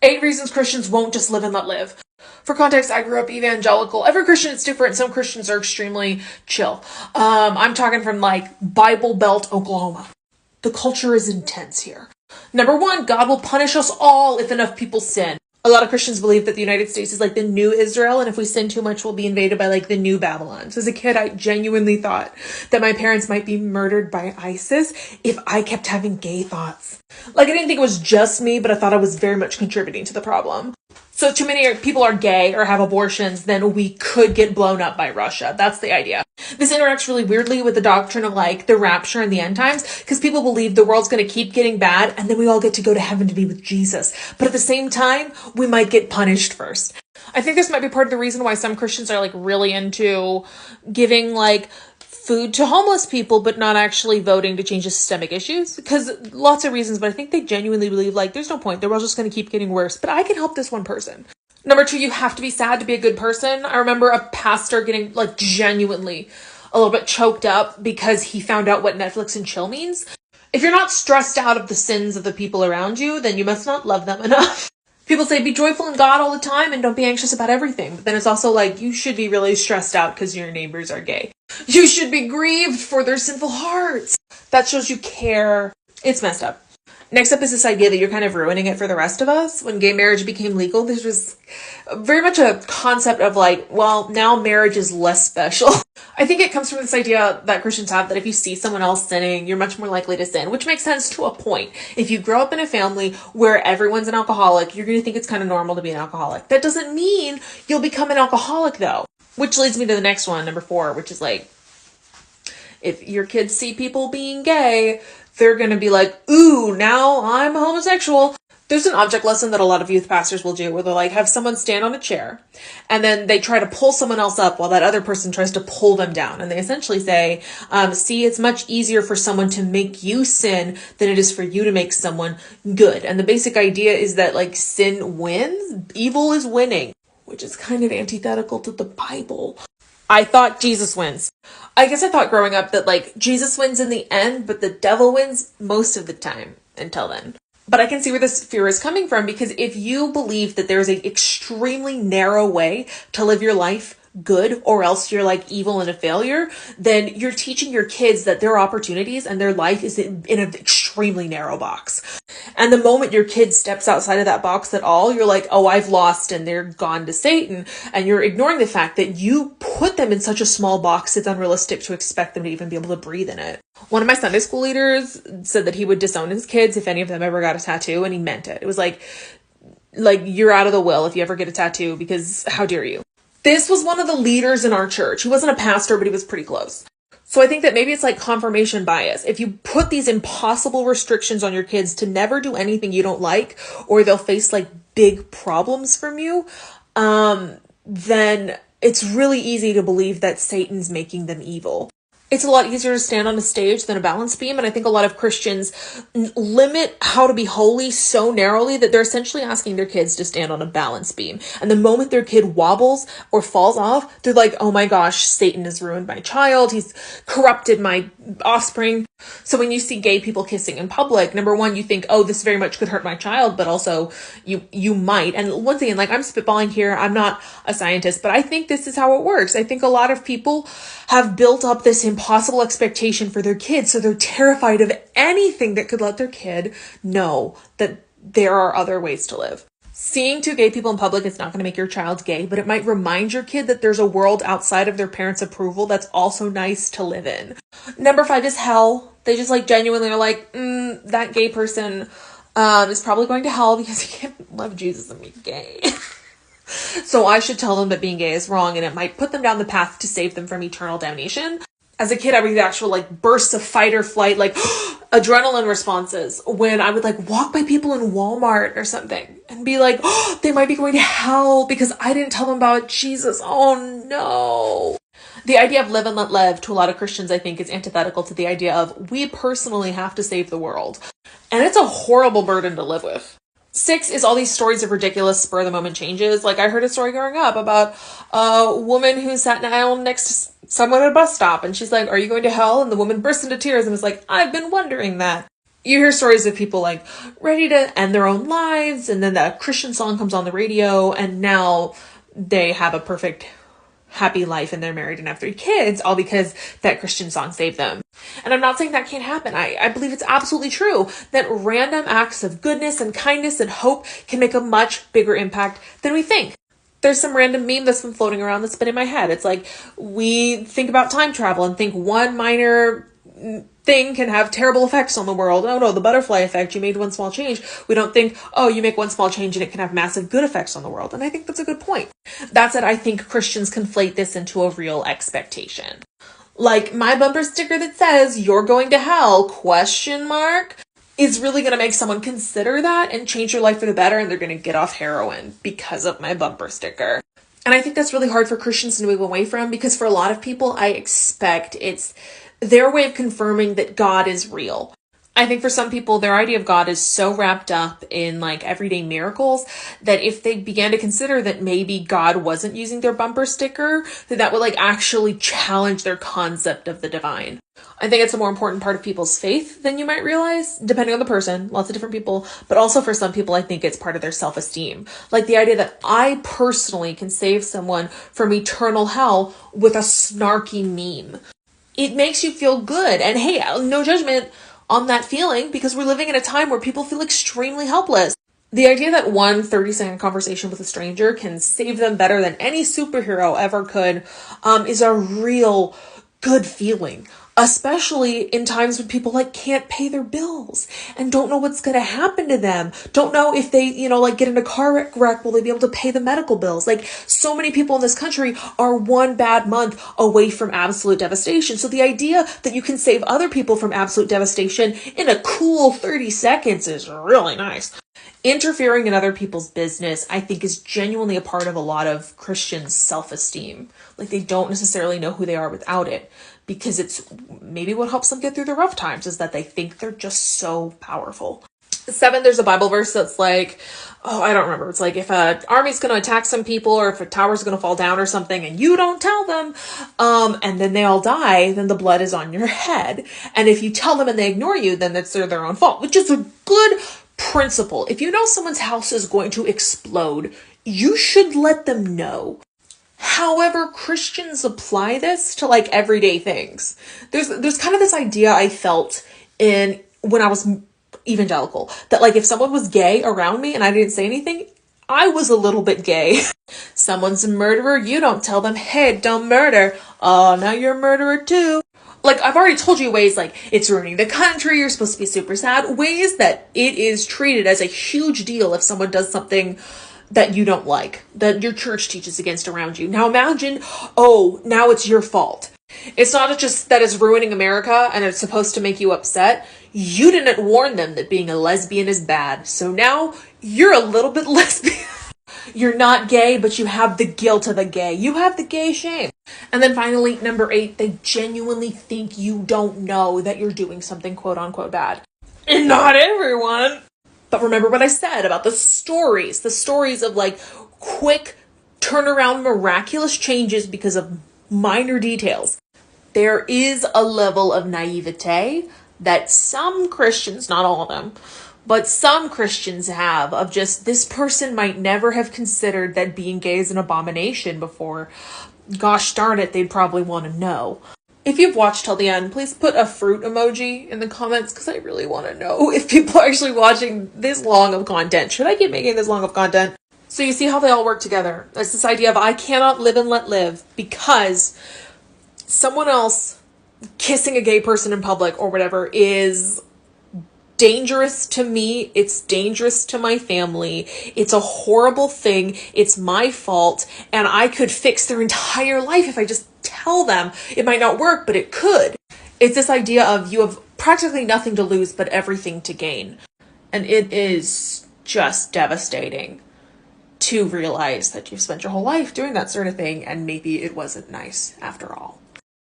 8 reasons Christians won't just live and let live. For context, I grew up evangelical. Every Christian is different. Some Christians are extremely chill. I'm talking from like Bible Belt, Oklahoma. The culture is intense here. Number 1, God will punish us all if enough people sin. A lot of Christians believe that the United States is like the new Israel, and if we sin too much, we'll be invaded by like the new Babylon. So as a kid, I genuinely thought that my parents might be murdered by ISIS if I kept having gay thoughts. Like, I didn't think it was just me, but I thought I was very much contributing to the problem. So if too many people are gay or have abortions, then we could get blown up by Russia. That's the idea. This interacts really weirdly with the doctrine of like the rapture and the end times, because people believe the world's going to keep getting bad and then we all get to go to heaven to be with Jesus. But at the same time, we might get punished first. I think this might be part of the reason why some Christians are like really into giving like food to homeless people, but not actually voting to change the systemic issues, because lots of reasons, but I think they genuinely believe like there's no point. The world's just going to keep getting worse, but I can help this one person. Number 2, you have to be sad to be a good person. I remember a pastor getting like genuinely a little bit choked up because he found out what Netflix and chill means. If you're not stressed out of the sins of the people around you, then you must not love them enough. People say be joyful in God all the time and don't be anxious about everything. But then it's also like you should be really stressed out because your neighbors are gay. You should be grieved for their sinful hearts. That shows you care. It's messed up. Next up is this idea that you're kind of ruining it for the rest of us. When gay marriage became legal, this was very much a concept of like, well, now marriage is less special. I think it comes from this idea that Christians have that if you see someone else sinning, you're much more likely to sin, which makes sense to a point. If you grow up in a family where everyone's an alcoholic, you're going to think it's kind of normal to be an alcoholic. That doesn't mean you'll become an alcoholic though, which leads me to the next one, number 4, which is like, if your kids see people being gay, they're going to be like, ooh, now I'm homosexual. There's an object lesson that a lot of youth pastors will do where they'll like have someone stand on a chair and then they try to pull someone else up while that other person tries to pull them down. And they essentially say, see, it's much easier for someone to make you sin than it is for you to make someone good. And the basic idea is that like sin wins, evil is winning, which is kind of antithetical to the Bible. I thought Jesus wins. I guess I thought growing up that like Jesus wins in the end, but the devil wins most of the time until then. But I can see where this fear is coming from, because if you believe that there's an extremely narrow way to live your life good, or else you're like evil and a failure, then you're teaching your kids that their opportunities and their life is in an extremely narrow box. And the moment your kid steps outside of that box at all, you're like, oh, I've lost, and they're gone to Satan. And you're ignoring the fact that you put them in such a small box, it's unrealistic to expect them to even be able to breathe in it. One of my Sunday school leaders said that he would disown his kids if any of them ever got a tattoo, and he meant it. It was like you're out of the will if you ever get a tattoo, because how dare you? This was one of the leaders in our church. He wasn't a pastor, but he was pretty close. So I think that maybe it's like confirmation bias. If you put these impossible restrictions on your kids to never do anything you don't like, or they'll face like big problems from you, then it's really easy to believe that Satan's making them evil. It's a lot easier to stand on a stage than a balance beam. And I think a lot of Christians limit how to be holy so narrowly that they're essentially asking their kids to stand on a balance beam. And the moment their kid wobbles or falls off, they're like, oh my gosh, Satan has ruined my child. He's corrupted my offspring. So when you see gay people kissing in public, number 1, you think, oh, this very much could hurt my child, but also you might. And once again, like I'm spitballing here, I'm not a scientist, but I think this is how it works. I think a lot of people have built up this impossible expectation for their kids, so they're terrified of anything that could let their kid know that there are other ways to live. Seeing 2 gay people in public is not going to make your child gay, but it might remind your kid that there's a world outside of their parents' approval that's also nice to live in. Number 5 is hell. They just like genuinely are like, that gay person is probably going to hell because he can't love Jesus and be gay. So I should tell them that being gay is wrong, and it might put them down the path to save them from eternal damnation. As a kid, I would get actual like bursts of fight or flight, like adrenaline responses when I would like walk by people in Walmart or something and be like, oh, they might be going to hell because I didn't tell them about Jesus. Oh no. The idea of live and let live to a lot of Christians, I think, is antithetical to the idea of we personally have to save the world. And it's a horrible burden to live with. 6 is all these stories of ridiculous spur of the moment changes. Like I heard a story growing up about a woman who sat in an aisle next to someone at a bus stop, and she's like, are you going to hell? And the woman burst into tears and was like, I've been wondering that. You hear stories of people like ready to end their own lives, and then that Christian song comes on the radio, and now they have a perfect happy life and they're married and have 3 kids, all because that Christian song saved them. And I'm not saying that can't happen. I believe it's absolutely true that random acts of goodness and kindness and hope can make a much bigger impact than we think. There's some random meme that's been floating around that's been in my head. It's like, we think about time travel and think one minor thing can have terrible effects on the world. Oh no, the butterfly effect, you made one small change. We don't think, oh, you make one small change and it can have massive good effects on the world. And I think that's a good point. That said, I think Christians conflate this into a real expectation. Like, my bumper sticker that says, "You're going to hell?" is really going to make someone consider that and change their life for the better, and they're going to get off heroin because of my bumper sticker. And I think that's really hard for Christians to move away from, because for a lot of people, I expect it's their way of confirming that God is real. I think for some people, their idea of God is so wrapped up in like everyday miracles that if they began to consider that maybe God wasn't using their bumper sticker, that would like actually challenge their concept of the divine. I think it's a more important part of people's faith than you might realize, depending on the person, lots of different people, but also for some people, I think it's part of their self-esteem. Like the idea that I personally can save someone from eternal hell with a snarky meme. It makes you feel good. And hey, no judgment on that feeling, because we're living in a time where people feel extremely helpless. The idea that one 30-second conversation with a stranger can save them better than any superhero ever could is a real good feeling, especially in times when people like can't pay their bills and don't know what's going to happen to them. Don't know if they, like get in a car wreck, will they be able to pay the medical bills? Like, so many people in this country are one bad month away from absolute devastation. So the idea that you can save other people from absolute devastation in a cool 30 seconds is really nice. Interfering in other people's business, I think, is genuinely a part of a lot of Christians' self-esteem. Like, they don't necessarily know who they are without it, because it's maybe what helps them get through the rough times is that they think they're just so powerful. 7, there's a Bible verse that's like, I don't remember. It's like, if an army's going to attack some people, or if a tower's going to fall down or something, and you don't tell them, and then they all die, then the blood is on your head. And if you tell them and they ignore you, then that's their own fault, which is a good principle. If you know someone's house is going to explode, you should let them know. However, Christians apply this to like everyday things. There's kind of this idea I felt when I was evangelical, that like if someone was gay around me and I didn't say anything, I was a little bit gay. Someone's a murderer, you don't tell them, "Hey, don't murder." Oh, now you're a murderer too. Like, I've already told you ways like it's ruining the country, you're supposed to be super sad, ways that it is treated as a huge deal if someone does something that you don't like, that your church teaches against around you. Now imagine, now it's your fault. It's not just that it's ruining America and it's supposed to make you upset. You didn't warn them that being a lesbian is bad, so now you're a little bit lesbian. You're not gay, but you have the guilt of a gay. You have the gay shame. And then finally, number 8, they genuinely think you don't know that you're doing something quote unquote bad. And not everyone. But remember what I said about the stories of like quick turnaround, miraculous changes because of minor details. There is a level of naivete that some Christians, not all of them, but some Christians have, of just, this person might never have considered that being gay is an abomination before. Gosh darn it, they'd probably want to know. If you've watched till the end, please put a fruit emoji in the comments, because I really want to know if people are actually watching this long of content. Should I keep making this long of content? So you see how they all work together. It's this idea of I cannot live and let live because someone else kissing a gay person in public or whatever is dangerous to me. It's dangerous to my family. It's a horrible thing. It's my fault. And I could fix their entire life if I just tell them. It might not work, but it could. It's this idea of you have practically nothing to lose, but everything to gain. And it is just devastating to realize that you've spent your whole life doing that sort of thing, and maybe it wasn't nice after all.